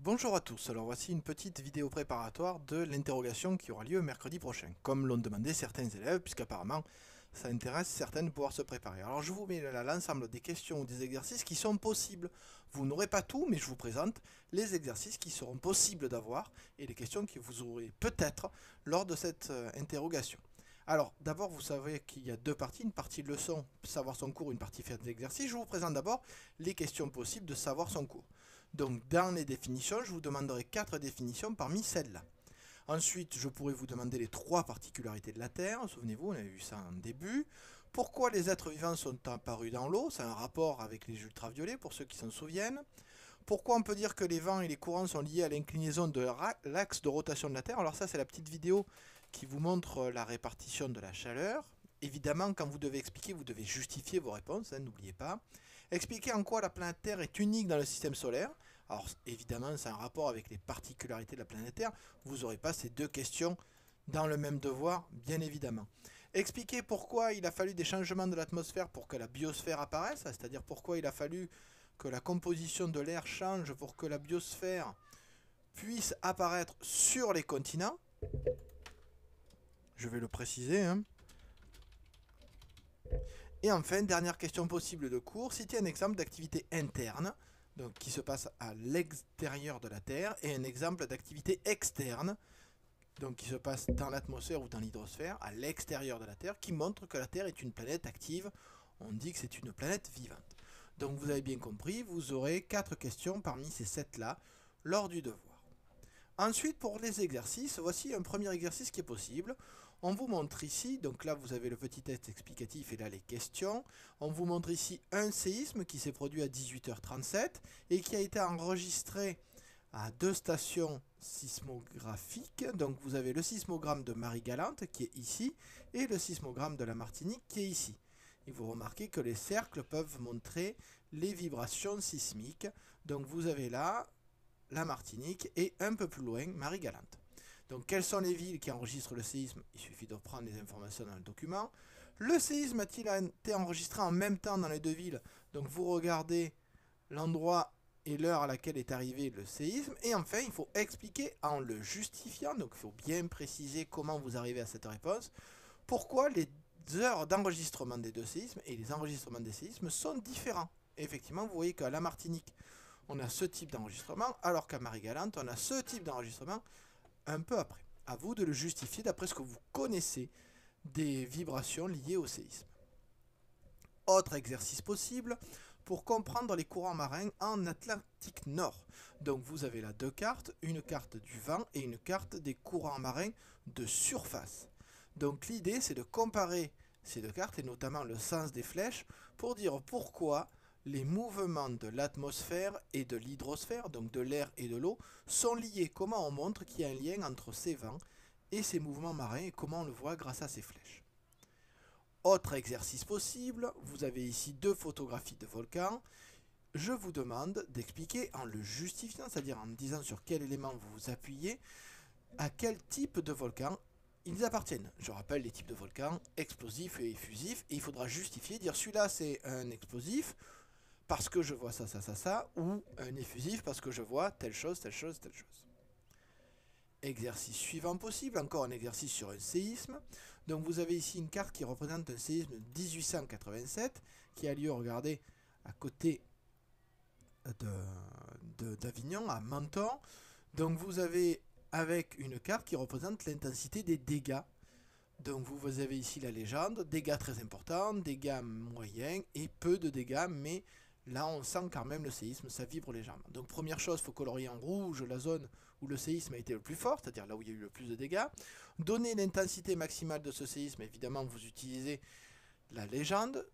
Bonjour à tous, alors voici une petite vidéo préparatoire de l'interrogation qui aura lieu mercredi prochain, comme l'ont demandé certains élèves, puisqu'apparemment ça intéresse certains de pouvoir se préparer. Alors je vous mets là l'ensemble des questions ou des exercices qui sont possibles. Vous n'aurez pas tout, mais je vous présente les exercices qui seront possibles d'avoir et les questions que vous aurez peut-être lors de cette interrogation. Alors d'abord vous savez qu'il y a deux parties, une partie leçon, savoir son cours, une partie faire des exercices. Je vous présente d'abord les questions possibles de savoir son cours. Donc dans les définitions, je vous demanderai 4 définitions parmi celles-là. Ensuite, je pourrais vous demander les 3 particularités de la Terre. Souvenez-vous, on avait vu ça en début. Pourquoi les êtres vivants sont apparus dans l'eau? C'est un rapport avec les ultraviolets, pour ceux qui s'en souviennent. Pourquoi on peut dire que les vents et les courants sont liés à l'inclinaison de l'axe de rotation de la Terre? Alors ça, c'est la petite vidéo qui vous montre la répartition de la chaleur. Évidemment, quand vous devez expliquer, vous devez justifier vos réponses, hein, n'oubliez pas. Expliquer en quoi la planète Terre est unique dans le système solaire. Alors évidemment, c'est un rapport avec les particularités de la planète Terre. Vous n'aurez pas ces deux questions dans le même devoir, bien évidemment. Expliquer pourquoi il a fallu des changements de l'atmosphère pour que la biosphère apparaisse, c'est-à-dire pourquoi il a fallu que la composition de l'air change pour que la biosphère puisse apparaître sur les continents. Je vais le préciser, hein. Et enfin, dernière question possible de cours, citer un exemple d'activité interne, donc qui se passe à l'extérieur de la Terre, et un exemple d'activité externe, donc qui se passe dans l'atmosphère ou dans l'hydrosphère, à l'extérieur de la Terre, qui montre que la Terre est une planète active. On dit que c'est une planète vivante. Donc vous avez bien compris, vous aurez 4 questions parmi ces 7-là lors du devoir. Ensuite, pour les exercices, voici un premier exercice qui est possible. On vous montre ici, donc là vous avez le petit texte explicatif et là les questions. On vous montre ici un séisme qui s'est produit à 18h37 et qui a été enregistré à 2 stations sismographiques. Donc vous avez le sismogramme de Marie-Galante qui est ici et le sismogramme de la Martinique qui est ici. Et vous remarquez que les cercles peuvent montrer les vibrations sismiques. Donc vous avez là la Martinique et un peu plus loin Marie-Galante. Donc quelles sont les villes qui enregistrent le séisme? Il suffit de prendre les informations dans le document. Le séisme a-t-il été enregistré en même temps dans les deux villes? Donc vous regardez l'endroit et l'heure à laquelle est arrivé le séisme. Et enfin, il faut expliquer en le justifiant, donc il faut bien préciser comment vous arrivez à cette réponse, pourquoi les heures d'enregistrement des deux séismes et les enregistrements des séismes sont différents. Et effectivement, vous voyez qu'à la Martinique, on a ce type d'enregistrement, alors qu'à Marie-Galante, on a ce type d'enregistrement un peu après. À vous de le justifier d'après ce que vous connaissez des vibrations liées au séisme. Autre exercice possible pour comprendre les courants marins en Atlantique Nord. Donc vous avez là deux cartes, une carte du vent et une carte des courants marins de surface. Donc l'idée c'est de comparer ces deux cartes et notamment le sens des flèches pour dire pourquoi les mouvements de l'atmosphère et de l'hydrosphère, donc de l'air et de l'eau, sont liés. Comment on montre qu'il y a un lien entre ces vents et ces mouvements marins et comment on le voit grâce à ces flèches. Autre exercice possible, vous avez ici deux photographies de volcans. Je vous demande d'expliquer en le justifiant, c'est-à-dire en disant sur quel élément vous vous appuyez, à quel type de volcan ils appartiennent. Je rappelle les types de volcans, explosifs et effusifs, et il faudra justifier, dire celui-là c'est un explosif, parce que je vois ça, ça, ça, ça, ou un effusif parce que je vois telle chose, telle chose, telle chose. Exercice suivant possible, encore un exercice sur un séisme. Donc vous avez ici une carte qui représente un séisme de 1887 qui a lieu, regardez, à côté d'Avignon, à Menton. Donc vous avez avec une carte qui représente l'intensité des dégâts. Donc vous avez ici la légende, dégâts très importants, dégâts moyens et peu de dégâts, mais là on sent quand même le séisme, ça vibre légèrement. Donc première chose, il faut colorier en rouge la zone où le séisme a été le plus fort, c'est-à-dire là où il y a eu le plus de dégâts. Donner l'intensité maximale de ce séisme, évidemment vous utilisez la légende.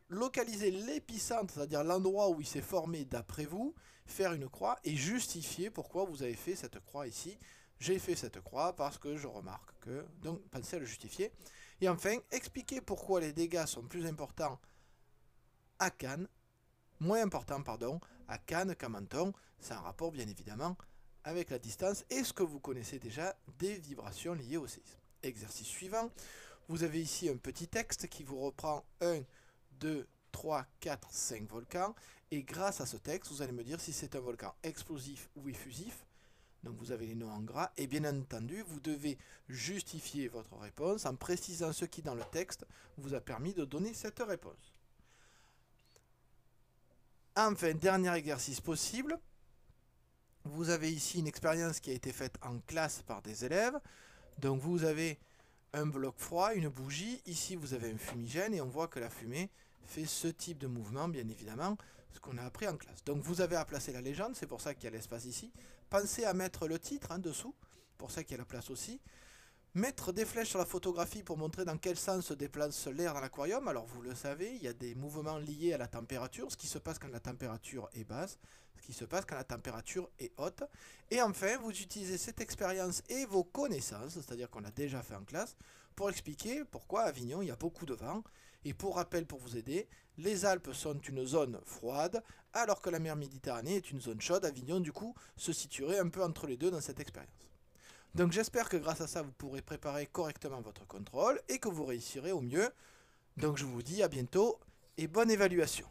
Localiser l'épicentre, c'est-à-dire l'endroit où il s'est formé d'après vous, faire une croix et justifier pourquoi vous avez fait cette croix ici. J'ai fait cette croix parce que je remarque que... Donc pensez à le justifier. Et enfin, expliquer pourquoi les dégâts sont plus importants à Cannes, moins importants, pardon, à Cannes qu'à Menton. C'est un rapport bien évidemment avec la distance et ce que vous connaissez déjà des vibrations liées au séisme. Exercice suivant, vous avez ici un petit texte qui vous reprend un, deux, 3, 4, 5 volcans. Et grâce à ce texte, vous allez me dire si c'est un volcan explosif ou effusif. Donc vous avez les noms en gras. Et bien entendu, vous devez justifier votre réponse en précisant ce qui dans le texte vous a permis de donner cette réponse. Enfin, dernier exercice possible. Vous avez ici une expérience qui a été faite en classe par des élèves. Donc vous avez un bloc froid, une bougie. Ici, vous avez un fumigène et on voit que la fumée fait ce type de mouvement, bien évidemment, ce qu'on a appris en classe. Donc vous avez à placer la légende, c'est pour ça qu'il y a l'espace ici. Pensez à mettre le titre dessous, pour ça qu'il y a la place aussi. Mettre des flèches sur la photographie pour montrer dans quel sens se déplace l'air dans l'aquarium. Alors vous le savez, il y a des mouvements liés à la température, ce qui se passe quand la température est basse, ce qui se passe quand la température est haute. Et enfin, vous utilisez cette expérience et vos connaissances, c'est-à-dire qu'on a déjà fait en classe, pour expliquer pourquoi à Avignon il y a beaucoup de vent. Et pour rappel, pour vous aider, les Alpes sont une zone froide, alors que la mer Méditerranée est une zone chaude. Avignon, du coup, se situerait un peu entre les deux dans cette expérience. Donc j'espère que grâce à ça, vous pourrez préparer correctement votre contrôle et que vous réussirez au mieux. Donc je vous dis à bientôt et bonne évaluation.